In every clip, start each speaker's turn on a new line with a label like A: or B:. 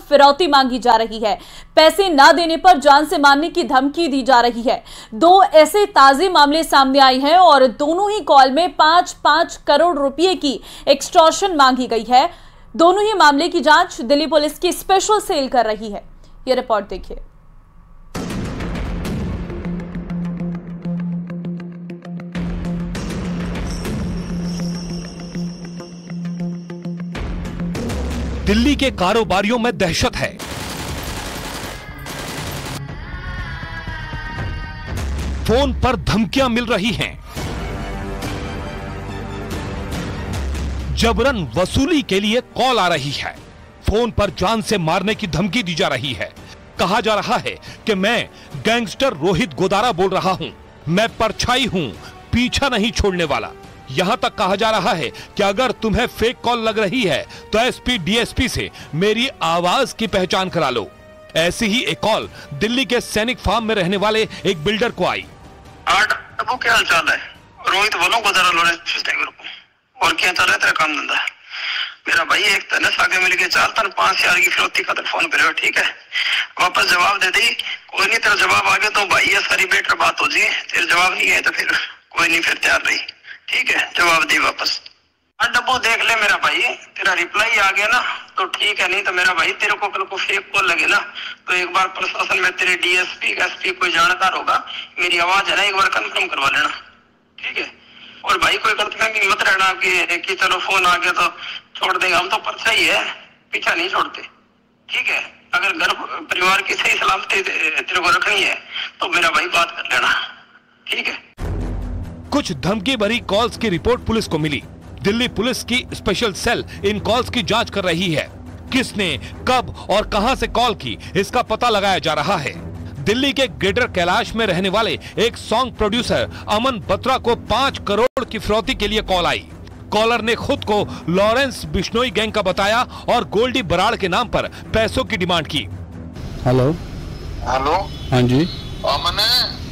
A: फिरौती मांगी जा रही है। पैसे ना देने पर जान से मारने की धमकी दी जा रही है। 2 ऐसे ताजे मामले सामने आए हैं और दोनों ही कॉल में 5-5 करोड़ रुपए की एक्सटॉर्शन मांगी गई है। दोनों ही मामले की जांच दिल्ली पुलिस की स्पेशल सेल कर रही है। यह रिपोर्ट देखिए।
B: दिल्ली के कारोबारियों में दहशत है। फोन पर धमकियां मिल रही हैं। जबरन वसूली के लिए कॉल आ रही है। फोन पर जान से मारने की धमकी दी जा रही है। कहा जा रहा है कि मैं गैंगस्टर रोहित गोदारा बोल रहा हूं, मैं परछाई हूं, पीछा नहीं छोड़ने वाला। यहां तक कहा जा रहा है कि अगर तुम्हें फेक कॉल लग रही है तो एसपी डीएसपी से मेरी आवाज की पहचान करा लो। ऐसी ही एक कॉल दिल्ली के सैनिक फार्म में रहने वाले एक बिल्डर को आई।
C: अब क्या हाल चाल है? रोहित बोलो गोदारा लॉरेंस ड्राइवर को। और क्या चल रहा है तेरा काम धंधा? मेरा भाई एक तने सागे मिल के 4 टन 5,000 की फिरौती का फोन पे, ठीक है? वापस जवाब दे दी। कोई नहीं, तेरा जवाब आ गया तो भाई ये सारी बेटर बात हो जी। तेरा जवाब नहीं है तो फिर कोई नहीं, फिर तैयार रही, ठीक है? जवाब दी वापस। डब्बो देख ले मेरा भाई, तेरा रिप्लाई आ गया ना तो ठीक है, नहीं तो मेरा भाई तेरे को कल को फेक कॉल लगे ना तो एक बार प्रशासन में तेरे डीएसपी एसपी कोई जानकार होगा, मेरी आवाज है ना, एक बार कंफर्म करवा लेना, ठीक है? और भाई कोई गलतफहमी मत रहना कि चलो फोन आ गया तो छोड़ देंगे। हम तो परछाई ही है, पीछा नहीं छोड़ते, ठीक है? अगर घर परिवार की सही सलामती तेरे को रखनी है तो मेरा भाई बात कर लेना, ठीक है?
B: कुछ धमकी भरी कॉल्स की रिपोर्ट पुलिस को मिली। दिल्ली पुलिस की स्पेशल सेल इन कॉल्स की जांच कर रही है। किसने, कब और कहां से कॉल की, इसका पता लगाया जा रहा है। दिल्ली के ग्रेटर कैलाश में रहने वाले एक सॉन्ग प्रोड्यूसर अमन बत्रा को 5 करोड़ की फिरौती के लिए कॉल आई। कॉलर ने खुद को लॉरेंस बिश्नोई गैंग का बताया और गोल्डी बराड़ के नाम पर पैसों की डिमांड की।
D: हेलो
C: हेलो,
D: हाँ जी।
C: अमन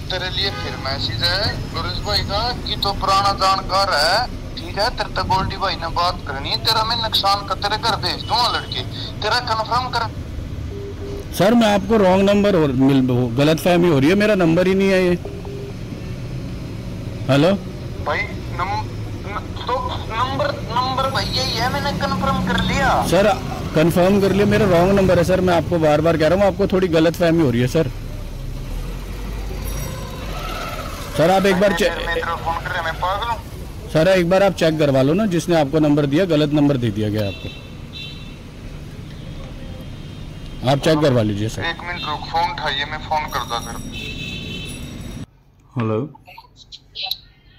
C: तेरे लिए फिर मैसेज है लॉरेंस भाई का कि तो पुराना जानकार है, ठीक है? तेरे तक गोल्डी भाई ने बात करनी है। तेरा मैं नुकसान का तेरे घर भेज दूंगा लड़के, तेरा कंफर्म कर।
D: सर मैं आपको रॉन्ग नंबर और गलत फहमी हो रही है, मेरा नंबर ही नहीं है ये। हेलो
C: भाई नंबर भाई यही है, मैंने कंफर्म कर लिया।
D: सर कंफर्म कर लिया, मेरा रॉन्ग नंबर है सर। मैं आपको बार बार कह रहा हूँ, आपको थोड़ी गलत फहमी हो रही है सर। सर आप एक बार चेक, सर एक बार आप चेक करवा लो ना, जिसने आपको नंबर दिया गलत नंबर दे दिया गया आपको। आप चेक करवा लीजिए सर।
C: 1 मिनट रुक, फोन उठाइए, मैं फोन करता फिर।
D: हेलो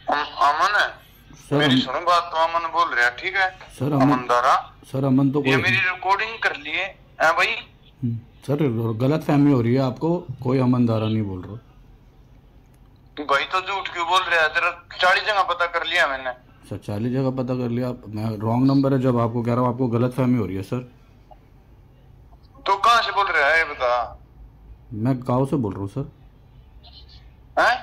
C: अमन है
D: सर,
C: मेरी सुनो बात, तो अमन बोल रहा है, ठीक है?
D: सर
C: अमन दारा,
D: सर अमन तो
C: ये मेरी रिकॉर्डिंग कर लिए है भाई।
D: सर गलत फहमी हो रही है आपको, कोई अमन दारा नहीं बोल रहा
C: भाई। तो झूठ क्यों बोल रहा है? तेरा 40 जगह पता कर लिया मैंने।
D: सर 40 जगह पता कर लिया, मैं रॉन्ग नंबर है जब आपको कह रहा हूँ, आपको गलत फहमी हो रही है सर।
C: तो कहाँ से बोल रहा है बता?
D: मैं गाँव से बोल रहा हूँ सर।
C: हैं?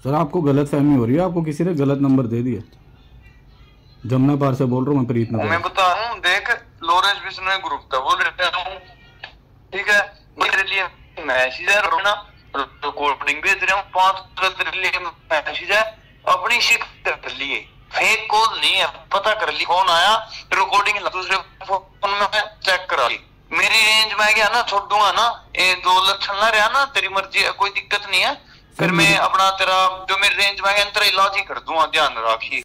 D: सर आपको गलत फहमी हो रही है, आपको किसी ने गलत नंबर दे दिया। जमुना पार से बोल रहा हूँ मैं, प्रीत नगर।
C: मैं बता रहा हूँ, देख लॉरेंस बिश्नोई ग्रुप का बोल रहा हूँ, ठीक है? मेरे लिए मैसेज है ना, रिकॉर्डिंग भेज रहा हूँ, 5 तेरे लिए मैसेज है, अपनी शिक कर लिए, फेक कॉल नहीं है, पता कर ली कौन आया, रिकॉर्डिंग दूसरे फोन में चेक करा ली। मेरी रेंज में गया ना, छोड़ दूंगा ना, ये 2 लक्षण ना रहा ना, तेरी मर्जी है, कोई दिक्कत नहीं है। फिर मैं अपना तेरा जो मेरी रेंज में गया तेरा इलाज ही कर दूंगा, ध्यान रखिए।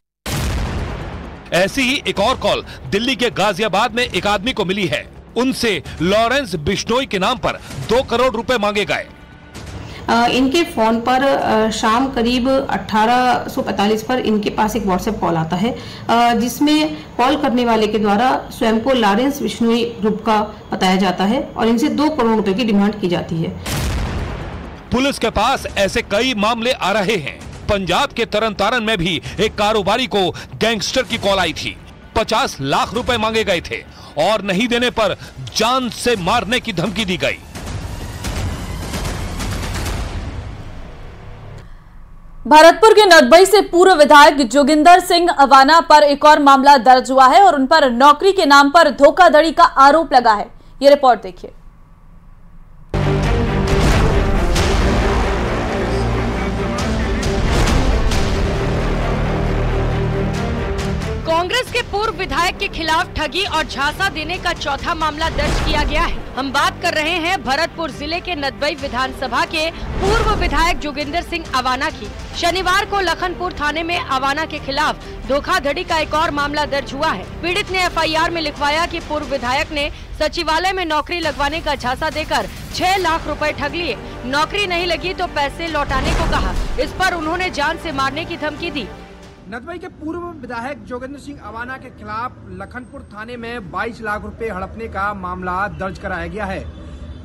B: ऐसी ही एक और कॉल दिल्ली के गाजियाबाद में एक आदमी को मिली है। उनसे लॉरेंस बिश्नोई के नाम पर 2 करोड़ रुपए मांगे गए।
E: इनके फोन पर शाम करीब 18:45 पर इनके पास एक व्हाट्सएप कॉल आता है, जिसमें कॉल करने वाले के द्वारा स्वयं को लॉरेंस बिश्नोई ग्रुप का बताया जाता है और इनसे 2 करोड़ रुपए की डिमांड की जाती है।
B: पुलिस के पास ऐसे कई मामले आ रहे हैं। पंजाब के तरन तारन में भी एक कारोबारी को गैंगस्टर की कॉल आई थी। 50 लाख रुपए मांगे गए थे और नहीं देने पर जान से मारने की धमकी दी गई।
A: भरतपुर के नदबई से पूर्व विधायक जोगिंदर सिंह अवाना पर एक और मामला दर्ज हुआ है और उन पर नौकरी के नाम पर धोखाधड़ी का आरोप लगा है। ये रिपोर्ट देखिए।
F: कांग्रेस के पूर्व विधायक के खिलाफ ठगी और झांसा देने का चौथा मामला दर्ज किया गया है। हम बात कर रहे हैं भरतपुर जिले के नदबई विधानसभा के पूर्व विधायक जोगिंदर सिंह अवाना की। शनिवार को लखनपुर थाने में अवाना के खिलाफ धोखाधड़ी का एक और मामला दर्ज हुआ है। पीड़ित ने एफआईआर में लिखवाया कि पूर्व विधायक ने सचिवालय में नौकरी लगवाने का झांसा देकर 6 लाख रुपए ठग लिए। नौकरी नहीं लगी तो पैसे लौटाने को कहा। इस पर उन्होंने जान से मारने की धमकी दी।
G: नदबई के पूर्व विधायक जोगिंदर सिंह अवाना के खिलाफ लखनपुर थाने में 22 लाख रुपए हड़पने का मामला दर्ज कराया गया है।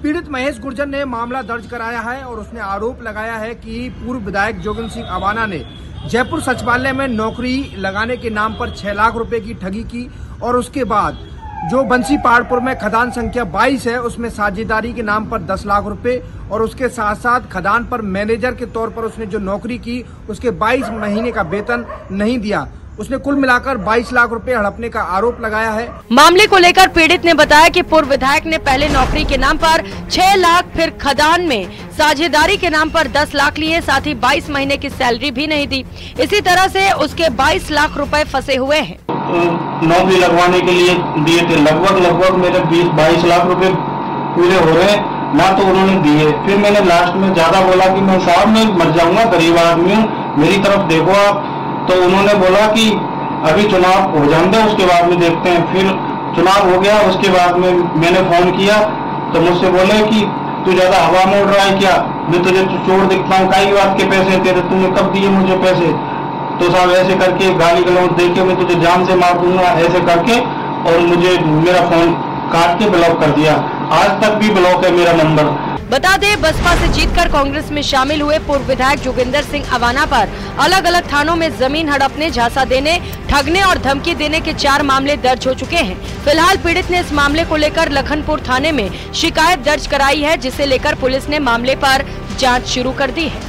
G: पीड़ित महेश गुर्जर ने मामला दर्ज कराया है और उसने आरोप लगाया है कि पूर्व विधायक जोगिंदर सिंह अवाना ने जयपुर सचिवालय में नौकरी लगाने के नाम पर 6 लाख रुपए की ठगी की और उसके बाद जो बंसी पहाड़पुर में खदान संख्या 22 है उसमें साझेदारी के नाम पर 10 लाख रुपए और उसके साथ साथ खदान पर मैनेजर के तौर पर उसने जो नौकरी की उसके 22 महीने का वेतन नहीं दिया। उसने कुल मिलाकर 22 लाख रुपए हड़पने का आरोप लगाया है।
F: मामले को लेकर पीड़ित ने बताया कि पूर्व विधायक ने पहले नौकरी के नाम पर 6 लाख, फिर खदान में साझेदारी के नाम पर 10 लाख लिए, साथ ही 22 महीने की सैलरी भी नहीं दी। इसी तरह से उसके 22 लाख रुपए फंसे हुए हैं।
H: नौकरी लगवाने के लिए दिए थे, लगभग मेरे 20-22 लाख रुपए पूरे हो रहे हैं ना, तो उन्होंने दिए। फिर मैंने लास्ट में ज्यादा बोला कि मैं साहब मैं मर जाऊंगा, गरीब आदमी हूँ, मेरी तरफ देखो आप। तो उन्होंने बोला कि अभी चुनाव हो जाने दो, उसके बाद में देखते हैं। फिर चुनाव हो गया, उसके बाद में मैंने फोन किया तो मुझसे बोले कि तू ज्यादा हवा में उड़ रहा है क्या, मैं तुझे चोर दिखता हूँ, कई बात के पैसे तेरे, तूने कब दिए मुझे पैसे? तो साहब ऐसे करके गाली गलौज दे के मैं तुझे जान से मार दूंगा ऐसे करके, और मुझे मेरा फोन काट के ब्लॉक कर दिया। आज तक भी ब्लॉक है मेरा नंबर।
F: बता दें, बसपा से जीतकर कांग्रेस में शामिल हुए पूर्व विधायक जोगिंदर सिंह अवाना पर अलग अलग थानों में जमीन हड़पने, झांसा देने, ठगने और धमकी देने के 4 मामले दर्ज हो चुके हैं। फिलहाल पीड़ित ने इस मामले को लेकर लखनपुर थाने में शिकायत दर्ज कराई है, जिसे लेकर पुलिस ने मामले पर जाँच शुरू कर दी है।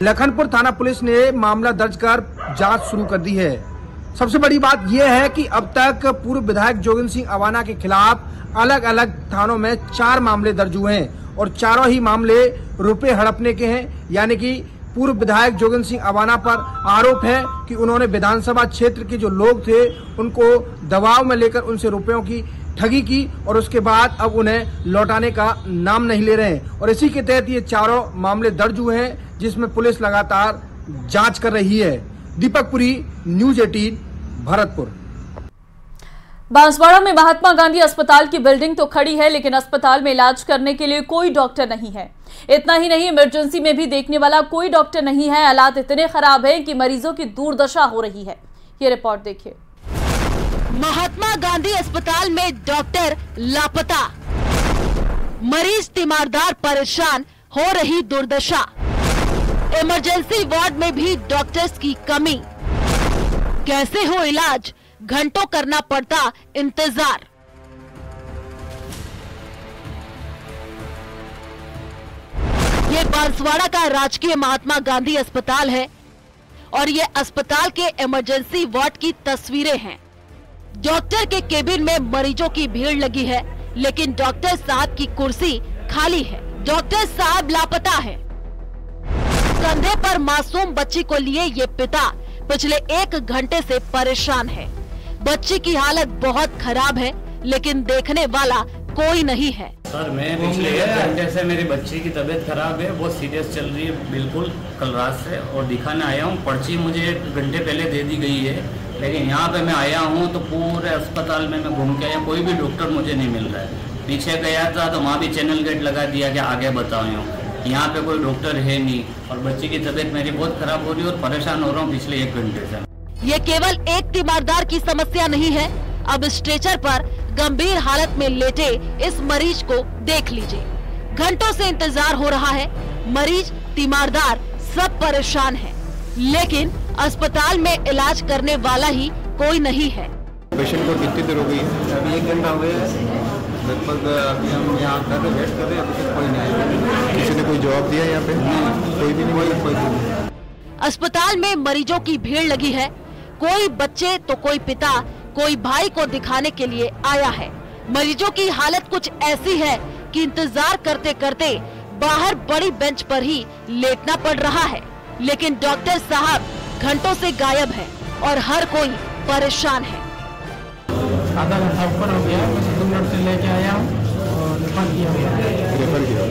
G: लखनपुर थाना पुलिस ने मामला दर्ज कर जांच शुरू कर दी है। सबसे बड़ी बात यह है कि अब तक पूर्व विधायक जोगिंदर सिंह अवाना के खिलाफ अलग अलग थानों में 4 मामले दर्ज हुए हैं और चारों ही मामले रुपए हड़पने के हैं। यानी कि पूर्व विधायक जोगिंदर सिंह अवाना पर आरोप है कि उन्होंने विधानसभा क्षेत्र के जो लोग थे उनको दबाव में लेकर उनसे रुपयों की ठगी की और उसके बाद अब उन्हें लौटाने का नाम नहीं ले रहे हैं। और इसी के तहत ये चारों मामले दर्ज हुए हैं, जिसमें पुलिस लगातार जांच कर रही है। दीपक पुरी, न्यूज़ 18, भरतपुर।
A: बांसवाड़ा में महात्मा गांधी अस्पताल की बिल्डिंग तो खड़ी है, लेकिन अस्पताल में इलाज करने के लिए कोई डॉक्टर नहीं है। इतना ही नहीं, इमरजेंसी में भी देखने वाला कोई डॉक्टर नहीं है। हालात इतने खराब हैं कि मरीजों की दुर्दशा हो रही है। ये रिपोर्ट देखिए।
F: महात्मा गांधी अस्पताल में डॉक्टर लापता, मरीज तीमारदार परेशान, हो रही दुर्दशा। इमरजेंसी वार्ड में भी डॉक्टर्स की कमी, कैसे हो इलाज, घंटों करना पड़ता इंतजार। ये बांसवाड़ा का राजकीय महात्मा गांधी अस्पताल है और ये अस्पताल के इमरजेंसी वार्ड की तस्वीरें हैं। डॉक्टर के केबिन में मरीजों की भीड़ लगी है, लेकिन डॉक्टर साहब की कुर्सी खाली है। डॉक्टर साहब लापता है। कंधे पर मासूम बच्ची को लिए ये पिता पिछले 1 घंटे से परेशान है। बच्ची की हालत बहुत खराब है, लेकिन देखने वाला कोई नहीं है।
I: सर मैं पिछले 1 घंटे से मेरी बच्ची की तबीयत खराब है, बहुत सीरियस चल रही है बिल्कुल कल रात से, और दिखाने आया हूँ। पर्ची मुझे 1 घंटे पहले दे दी गई है, लेकिन यहाँ पे मैं आया हूँ तो पूरे अस्पताल में मैं घूम के आया, कोई भी डॉक्टर मुझे नहीं मिल रहा है। पीछे गया था तो वहाँ भी चैनल गेट लगा दिया कि आगे बताओ, यहाँ पे कोई डॉक्टर है नहीं, और बच्ची की तबीयत मेरी बहुत खराब हो रही है और परेशान हो रहा हूँ पिछले 1 घंटे से।
F: ये केवल एक तीमारदार की समस्या नहीं है। अब स्ट्रेचर पर गंभीर हालत में लेटे इस मरीज को देख लीजिए। घंटों से इंतजार हो रहा है। मरीज, तीमारदार सब परेशान हैं, लेकिन अस्पताल में इलाज करने वाला ही कोई नहीं है।
J: पेशेंट को कितनी देर हो गई है? अभी 1 घंटा हुआ है लगभग। अभी हम यहाँ कर रहे वेट कर रहे हैं, अभी तक कोई नहीं आया। किसी ने कोई जवाब दिया यहाँ पे? कोई भी नहीं, कोई नहीं।
F: अस्पताल में मरीजों की भीड़ लगी है। कोई बच्चे तो कोई पिता, कोई भाई को दिखाने के लिए आया है। मरीजों की हालत कुछ ऐसी है कि इंतजार करते करते बाहर बड़ी बेंच पर ही लेटना पड़ रहा है। लेकिन डॉक्टर साहब घंटों से गायब है और हर कोई परेशान है।
K: आधा घंटा ऊपर हो गया, मैं 2 मिनट से लेके आया हूँ और रेफर किया।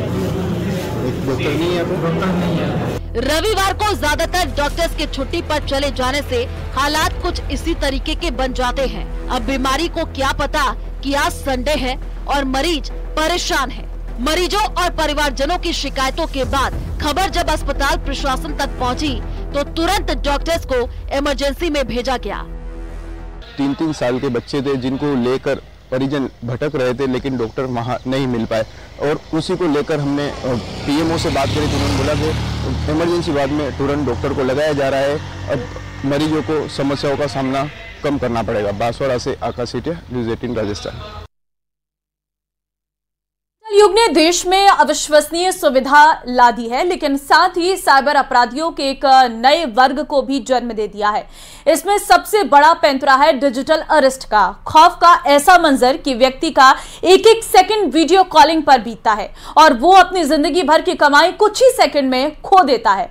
J: डॉक्टर नहीं है,
K: डॉक्टर नहीं है।
F: रविवार को ज्यादातर डॉक्टर्स के छुट्टी पर चले जाने से हालात कुछ इसी तरीके के बन जाते हैं। अब बीमारी को क्या पता कि आज संडे है और मरीज परेशान है। मरीजों और परिवारजनों की शिकायतों के बाद खबर जब अस्पताल प्रशासन तक पहुंची तो तुरंत डॉक्टर्स को इमरजेंसी में भेजा गया।
J: 3-3 साल के बच्चे थे जिनको लेकर परिजन भटक रहे थे, लेकिन डॉक्टर वहाँ नहीं मिल पाए और उसी को लेकर हमने पीएमओ से बात करी तो उन्होंने बोला कि इमरजेंसी वार्ड में तुरंत डॉक्टर को लगाया जा रहा है। अब मरीजों को समस्याओं का सामना कम करना पड़ेगा। बांसवाड़ा से आकाश सेठिया, न्यूज़ 18 राजस्थान।
A: युग ने देश में अविश्वसनीय सुविधा ला दी है, लेकिन साथ ही साइबर अपराधियों के एक नए वर्ग को भी जन्म दे दिया है। इसमें सबसे बड़ा पैंतरा है डिजिटल अरेस्ट का। खौफ का ऐसा मंजर कि व्यक्ति का एक सेकंड वीडियो कॉलिंग पर बीतता है और वो अपनी जिंदगी भर की कमाई कुछ ही सेकंड में खो देता है।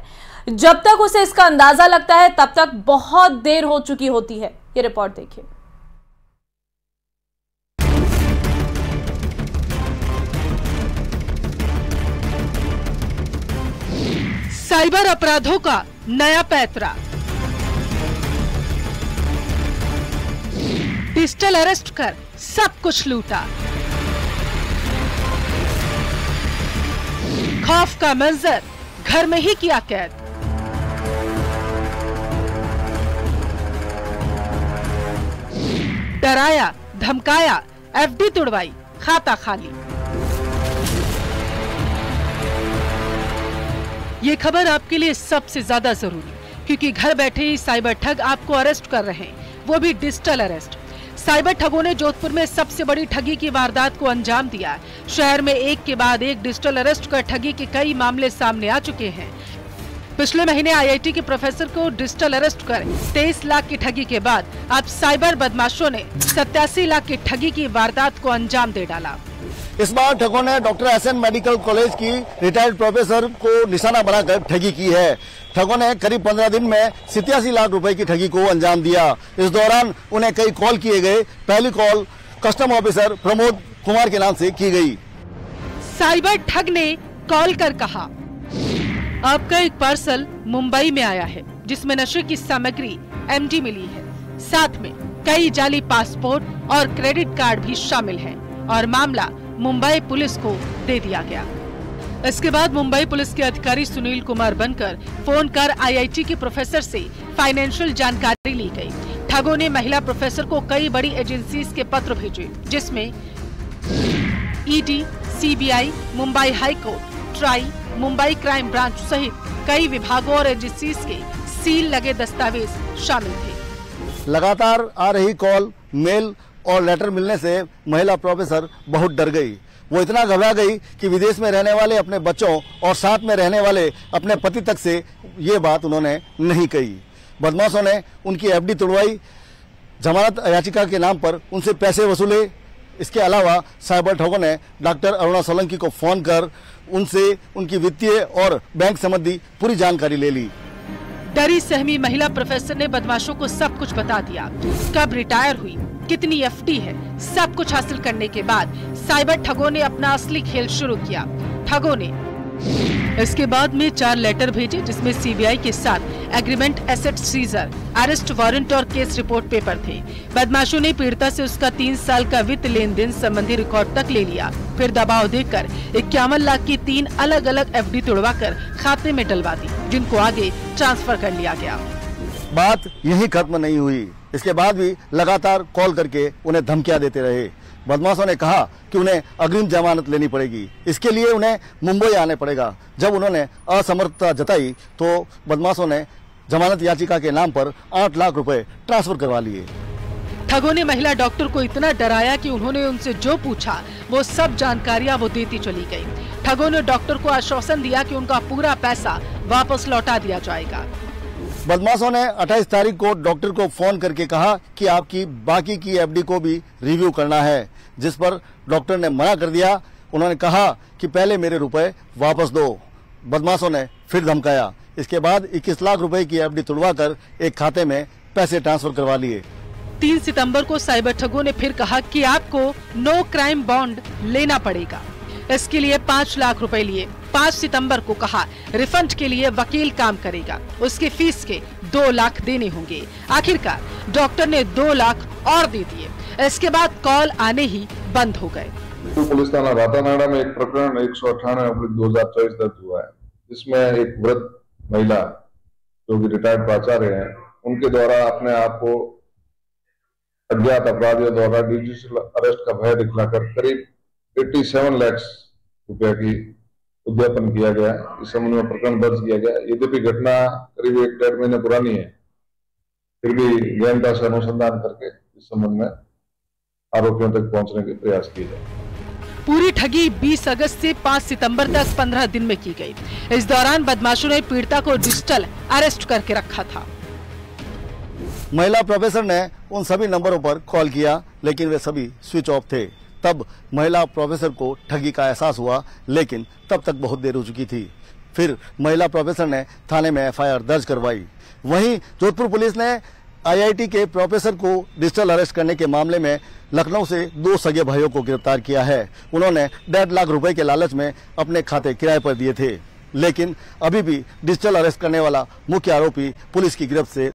A: जब तक उसे इसका अंदाजा लगता है तब तक बहुत देर हो चुकी होती है। ये रिपोर्ट देखिए।
L: साइबर अपराधों का नया पैंतरा। डिजिटल अरेस्ट कर सब कुछ लूटा। खौफ का मंजर, घर में ही किया कैद। डराया, धमकाया, एफडी तुड़वाई, खाता खाली। ये खबर आपके लिए सबसे ज्यादा जरूरी, क्योंकि घर बैठे ही साइबर ठग आपको अरेस्ट कर रहे हैं, वो भी डिजिटल अरेस्ट। साइबर ठगों ने जोधपुर में सबसे बड़ी ठगी की वारदात को अंजाम दिया। शहर में एक के बाद एक डिजिटल अरेस्ट कर ठगी के कई मामले सामने आ चुके हैं। पिछले महीने आईआईटी के प्रोफेसर को डिजिटल अरेस्ट कर 23 लाख की ठगी के बाद अब साइबर बदमाशों ने 87 लाख की ठगी की वारदात को अंजाम दे डाला।
M: इस बार ठगों ने डॉक्टर एसएन मेडिकल कॉलेज की रिटायर्ड प्रोफेसर को निशाना बनाकर ठगी की है। ठगों ने करीब 15 दिन में 87 लाख रुपए की ठगी को अंजाम दिया। इस दौरान उन्हें कई कॉल किए गए। पहली call custom officer Pramod Kumar के नाम से की गई।
L: साइबर ठग ने कॉल कर कहा, आपका एक पार्सल मुंबई में आया है जिसमें नशे की सामग्री एमडी मिली है, साथ में कई जाली पासपोर्ट और क्रेडिट कार्ड भी शामिल है और मामला मुंबई पुलिस को दे दिया गया। इसके बाद मुंबई पुलिस के अधिकारी सुनील कुमार बनकर फोन कर आईआईटी के प्रोफेसर से फाइनेंशियल जानकारी ली गई। ठगों ने महिला प्रोफेसर को कई बड़ी एजेंसीज के पत्र भेजे, जिसमें ED, CBI, Mumbai high court, try, Mumbai crime branch सहित कई विभागों और एजेंसीज के सील लगे दस्तावेज शामिल थे।
M: लगातार आ रही कॉल, मेल और लेटर मिलने से महिला प्रोफेसर बहुत डर गई। वो इतना घबरा गई कि विदेश में रहने वाले अपने बच्चों और साथ में रहने वाले अपने पति तक से ये बात उन्होंने नहीं कही। बदमाशों ने उनकी एफडी तुड़वाई, जमानत याचिका के नाम पर उनसे पैसे वसूले। इसके अलावा साइबर ठगों ने डॉक्टर अरुणा सोलंकी को फोन कर उनसे उनकी वित्तीय और बैंक संबंधी पूरी जानकारी ले ली।
L: डरी सहमी महिला प्रोफेसर ने बदमाशों को सब कुछ बता दिया। कब रिटायर हुई, कितनी एफडी है, सब कुछ हासिल करने के बाद साइबर ठगों ने अपना असली खेल शुरू किया। ठगों ने इसके बाद में 4 लेटर भेजे, जिसमें सीबीआई के साथ agreement, asset seizure, arrest warrant और केस रिपोर्ट पेपर थे। बदमाशों ने पीड़िता से उसका 3 साल का वित्त लेन देन संबंधी रिकॉर्ड तक ले लिया। फिर दबाव देकर 51 लाख की 3 अलग अलग एफडी तुड़वाकर खाते में डलवा दी, जिनको आगे ट्रांसफर कर लिया गया।
M: बात यही खत्म नहीं हुई। इसके बाद भी लगातार कॉल करके उन्हें धमकियां देते रहे। बदमाशों ने कहा कि उन्हें अग्रिम जमानत लेनी पड़ेगी, इसके लिए उन्हें मुंबई आने पड़ेगा। जब उन्होंने असमर्थता जताई तो बदमाशों ने जमानत याचिका के नाम पर 8 लाख रुपए ट्रांसफर करवा लिए।
L: ठगों ने महिला डॉक्टर को इतना डराया कि उन्होंने उनसे जो पूछा वो सब जानकारियां वो देती चली गई। ठगों ने डॉक्टर को आश्वासन दिया कि उनका पूरा पैसा वापस लौटा दिया जाएगा।
M: बदमाशों ने 28 तारीख को डॉक्टर को फोन करके कहा कि आपकी बाकी की एफडी को भी रिव्यू करना है। जिस पर डॉक्टर ने मना कर दिया। उन्होंने कहा कि पहले मेरे रुपए वापस दो। बदमाशों ने फिर धमकाया। इसके बाद 21 लाख रुपए की एफडी तुड़वाकर एक खाते में पैसे ट्रांसफर करवा लिए।
L: 3 सितंबर को साइबर ठगों ने फिर कहा कि आपको नो क्राइम बॉन्ड लेना पड़ेगा। इसके लिए 5 लाख रुपए लिए। 5 सितंबर को कहा रिफंड के लिए वकील काम करेगा, उसके फीस के 2 लाख देने होंगे। आखिरकार डॉक्टर ने 2 लाख और दे दिए। इसके बाद कॉल आने ही बंद हो गए।
N: पुलिस थाना रातानाड़ा में एक प्रकरण 198/2024 दर्ज हुआ है, जिसमें एक वृद्ध महिला जो कि रिटायर्ड प्राचार्य हैं, उनके द्वारा अपने आप को अज्ञात अपराधियों द्वारा डिजिटल अरेस्ट का भय दिखलाकर करीब 87 लाख रुपया की उद्यापन किया गया। इस संबंध में प्रकरण दर्ज किया गया। यद्यपि घटना करीब 1-1.5 महीने पुरानी है, फिर भी गहनता से अनुसंधान करके इस संबंध में आरोपियों तक पहुंचने के प्रयास किए गए।
L: पूरी ठगी 20 अगस्त से 5 सितंबर तक 15 दिन में की गई। इस दौरान बदमाशों ने पीड़िता को डिजिटल अरेस्ट करके रखा था।
M: महिला प्रोफेसर ने उन सभी नंबरों पर कॉल किया, लेकिन वे सभी स्विच ऑफ थे। तब महिला प्रोफेसर को ठगी का एहसास हुआ, लेकिन तब तक बहुत देर हो चुकी थी। फिर महिला प्रोफेसर ने थाने में एफआईआर दर्ज करवाई। वहीं जोधपुर पुलिस ने आईआईटी के प्रोफेसर को डिजिटल अरेस्ट करने के मामले में लखनऊ से 2 सगे भाइयों को गिरफ्तार किया है। उन्होंने 1.5 लाख रुपए के लालच में अपने खाते किराए पर दिए थे, लेकिन अभी भी डिजिटल अरेस्ट करने वाला मुख्य आरोपी पुलिस की गिरफ्त से